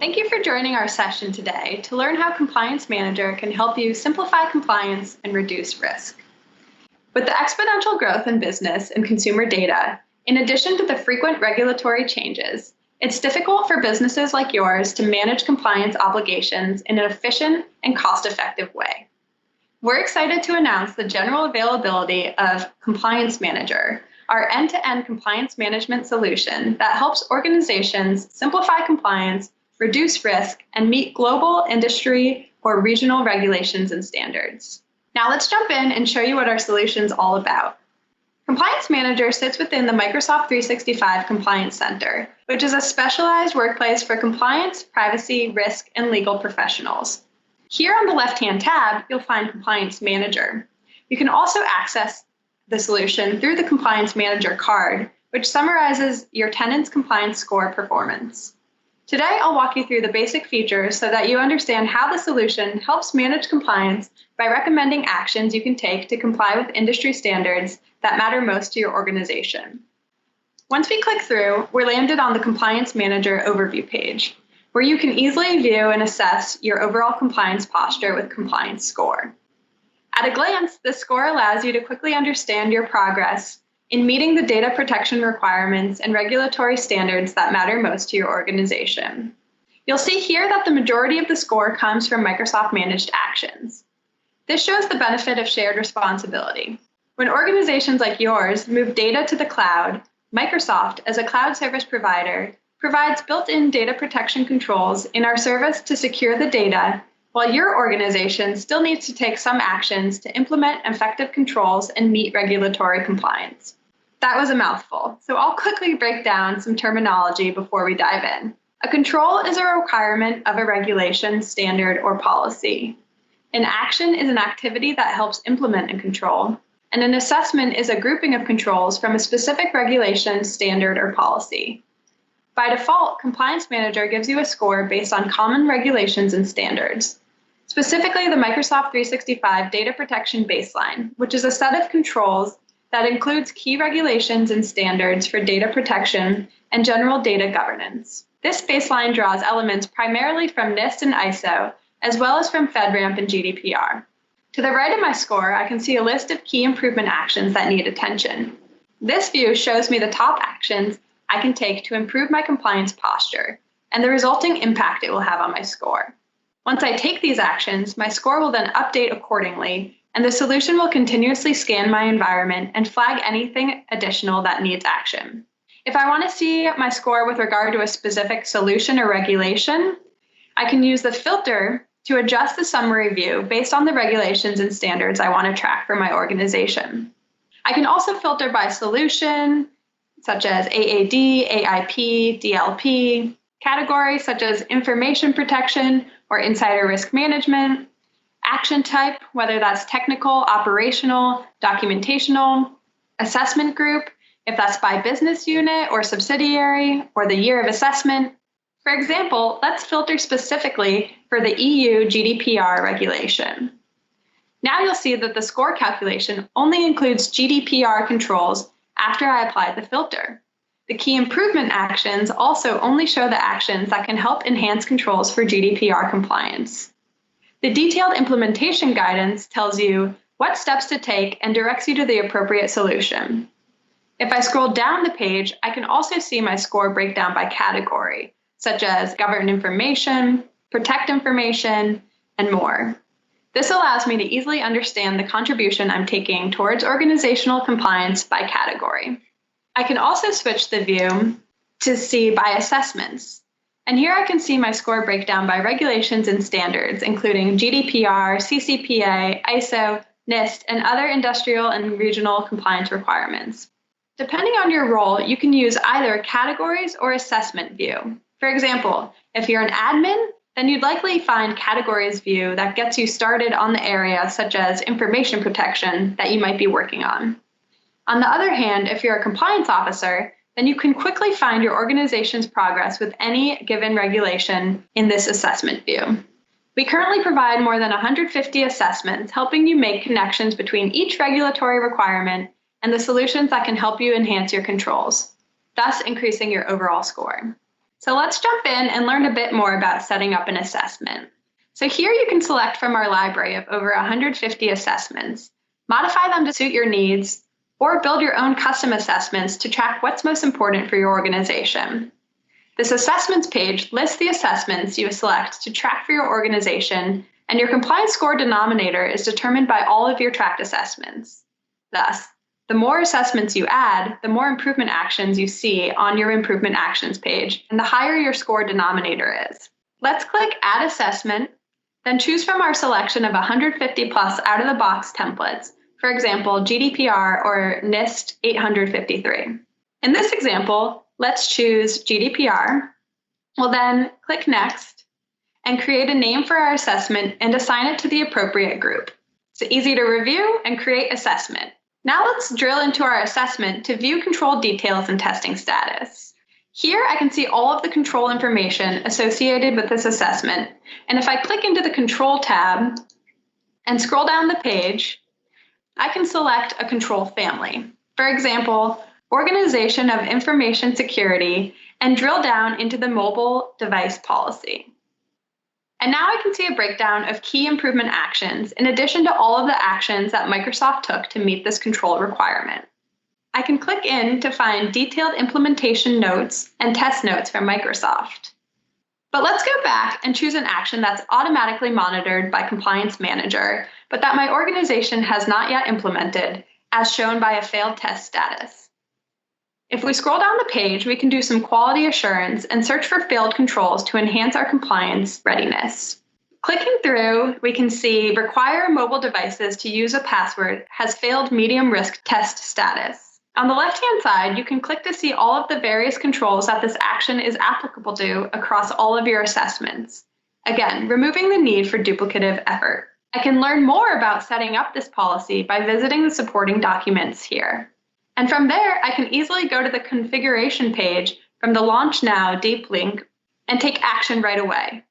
Thank you for joining our session today to learn how Compliance Manager can help you simplify compliance and reduce risk. With the exponential growth in business and consumer data, in addition to the frequent regulatory changes, it's difficult for businesses like yours to manage compliance obligations in an efficient and cost-effective way. We're excited to announce the general availability of Compliance Manager, our end-to-end compliance management solution that helps organizations simplify compliance, reduce risk, and meet global, industry, or regional regulations and standards. Now let's jump in and show you what our solution is all about. Compliance Manager sits within the Microsoft 365 Compliance Center, which is a specialized workplace for compliance, privacy, risk, and legal professionals. Here on the left-hand tab, you'll find Compliance Manager. You can also access the solution through the Compliance Manager card, which summarizes your tenant's compliance score performance. Today, I'll walk you through the basic features so that you understand how the solution helps manage compliance by recommending actions you can take to comply with industry standards that matter most to your organization. Once we click through, we're landed on the Compliance Manager overview page, where you can easily view and assess your overall compliance posture with Compliance Score. At a glance, this score allows you to quickly understand your progress in meeting the data protection requirements and regulatory standards that matter most to your organization. You'll see here that the majority of the score comes from Microsoft Managed Actions. This shows the benefit of shared responsibility. When organizations like yours move data to the cloud, Microsoft, as a cloud service provider, provides built-in data protection controls in our service to secure the data, while your organization still needs to take some actions to implement effective controls and meet regulatory compliance. That was a mouthful, so I'll quickly break down some terminology before we dive in. A control is a requirement of a regulation, standard, or policy. An action is an activity that helps implement a control, and an assessment is a grouping of controls from a specific regulation, standard, or policy. By default, Compliance Manager gives you a score based on common regulations and standards, specifically the Microsoft 365 Data Protection Baseline, which is a set of controls that includes key regulations and standards for data protection and general data governance. This baseline draws elements primarily from NIST and ISO, as well as from FedRAMP and GDPR. To the right of my score, I can see a list of key improvement actions that need attention. This view shows me the top actions I can take to improve my compliance posture and the resulting impact it will have on my score. Once I take these actions, my score will then update accordingly, and the solution will continuously scan my environment and flag anything additional that needs action. If I want to see my score with regard to a specific solution or regulation, I can use the filter to adjust the summary view based on the regulations and standards I want to track for my organization. I can also filter by solution, such as AAD, AIP, DLP, categories such as information protection or insider risk management, action type, whether that's technical, operational, documentational, assessment group, if that's by business unit or subsidiary, or the year of assessment. For example, let's filter specifically for the EU GDPR regulation. Now you'll see that the score calculation only includes GDPR controls after I apply the filter. The key improvement actions also only show the actions that can help enhance controls for GDPR compliance. The detailed implementation guidance tells you what steps to take and directs you to the appropriate solution. If I scroll down the page, I can also see my score breakdown by category, such as govern information, protect information, and more. This allows me to easily understand the contribution I'm taking towards organizational compliance by category. I can also switch the view to see by assessments. And here I can see my score breakdown by regulations and standards, including GDPR, CCPA, ISO, NIST, and other industrial and regional compliance requirements. Depending on your role, you can use either categories or assessment view. For example, if you're an admin, then you'd likely find categories view that gets you started on the area such as information protection that you might be working on. On the other hand, if you're a compliance officer, then you can quickly find your organization's progress with any given regulation in this assessment view. We currently provide more than 150 assessments, helping you make connections between each regulatory requirement and the solutions that can help you enhance your controls, thus increasing your overall score. So let's jump in and learn a bit more about setting up an assessment. So here you can select from our library of over 150 assessments, modify them to suit your needs, or build your own custom assessments to track what's most important for your organization. This assessments page lists the assessments you select to track for your organization, and your compliance score denominator is determined by all of your tracked assessments. Thus, the more assessments you add, the more improvement actions you see on your improvement actions page, and the higher your score denominator is. Let's click Add Assessment, then choose from our selection of 150 plus out-of-the-box templates, for example, GDPR or NIST 853. In this example, let's choose GDPR. We'll then click Next and create a name for our assessment and assign it to the appropriate group. It's easy to review and create assessment. Now let's drill into our assessment to view control details and testing status. Here I can see all of the control information associated with this assessment, and if I click into the Control tab and scroll down the page, I can select a control family. For example, Organization of Information Security, and drill down into the mobile device policy. And now I can see a breakdown of key improvement actions in addition to all of the actions that Microsoft took to meet this control requirement. I can click in to find detailed implementation notes and test notes from Microsoft. But let's go back and choose an action that's automatically monitored by Compliance Manager, but that my organization has not yet implemented, as shown by a failed test status. If we scroll down the page, we can do some quality assurance and search for failed controls to enhance our compliance readiness. Clicking through, we can see Require mobile devices to use a password has failed medium risk test status. On the left-hand side, you can click to see all of the various controls that this action is applicable to across all of your assessments. Again, removing the need for duplicative effort. I can learn more about setting up this policy by visiting the supporting documents here. And from there, I can easily go to the configuration page from the Launch Now deep link and take action right away,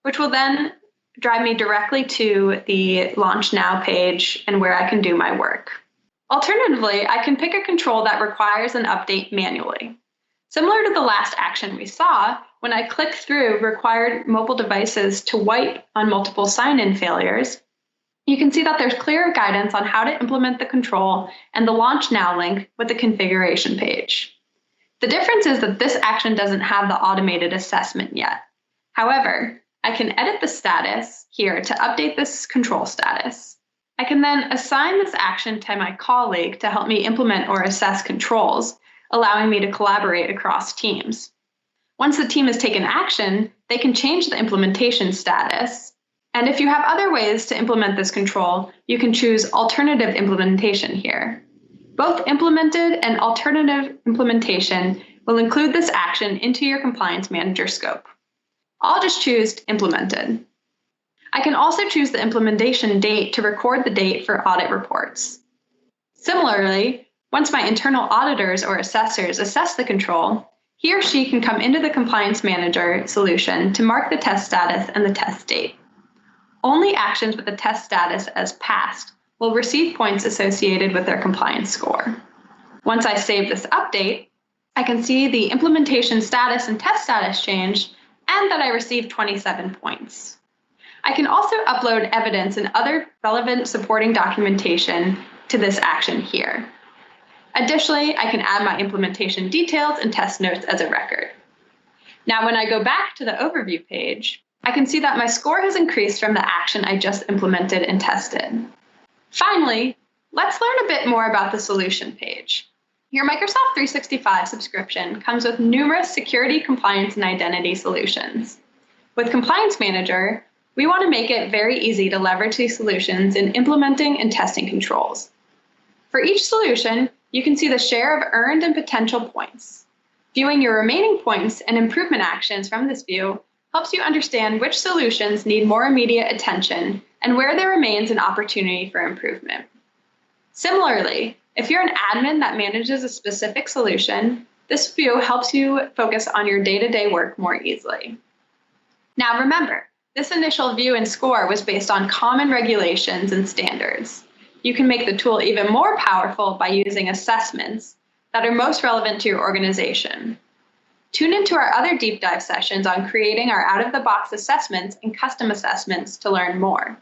which will then drive me directly to the Launch Now page and where I can do my work. Alternatively, I can pick a control that requires an update manually. Similar to the last action we saw, when I click through required mobile devices to wipe on multiple sign-in failures, you can see that there's clear guidance on how to implement the control and the Launch Now link with the configuration page. The difference is that this action doesn't have the automated assessment yet. However, I can edit the status here to update this control status. I can then assign this action to my colleague to help me implement or assess controls, allowing me to collaborate across teams. Once the team has taken action, they can change the implementation status. And if you have other ways to implement this control, you can choose alternative implementation here. Both implemented and alternative implementation will include this action into your Compliance Manager scope. I'll just choose implemented. I can also choose the implementation date to record the date for audit reports. Similarly, once my internal auditors or assessors assess the control, he or she can come into the Compliance Manager solution to mark the test status and the test date. Only actions with the test status as passed will receive points associated with their compliance score. Once I save this update, I can see the implementation status and test status changed and that I received 27 points. I can also upload evidence and other relevant supporting documentation to this action here. Additionally, I can add my implementation details and test notes as a record. Now, when I go back to the overview page, I can see that my score has increased from the action I just implemented and tested. Finally, let's learn a bit more about the solution page. Your Microsoft 365 subscription comes with numerous security, compliance, and identity solutions. With Compliance Manager, we want to make it very easy to leverage these solutions in implementing and testing controls. For each solution, you can see the share of earned and potential points. Viewing your remaining points and improvement actions from this view helps you understand which solutions need more immediate attention and where there remains an opportunity for improvement. Similarly, if you're an admin that manages a specific solution, this view helps you focus on your day-to-day work more easily. Now remember, this initial view and score was based on common regulations and standards. You can make the tool even more powerful by using assessments that are most relevant to your organization. Tune into our other deep dive sessions on creating our out-of-the-box assessments and custom assessments to learn more.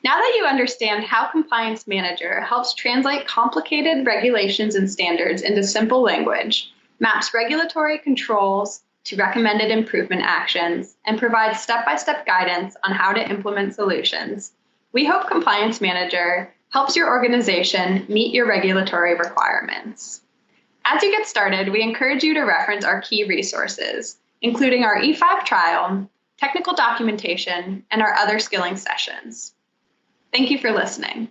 Now that you understand how Compliance Manager helps translate complicated regulations and standards into simple language, maps regulatory controls to recommended improvement actions, and provides step-by-step guidance on how to implement solutions, we hope Compliance Manager helps your organization meet your regulatory requirements. As you get started, we encourage you to reference our key resources, including our E5 trial, technical documentation, and our other skilling sessions. Thank you for listening.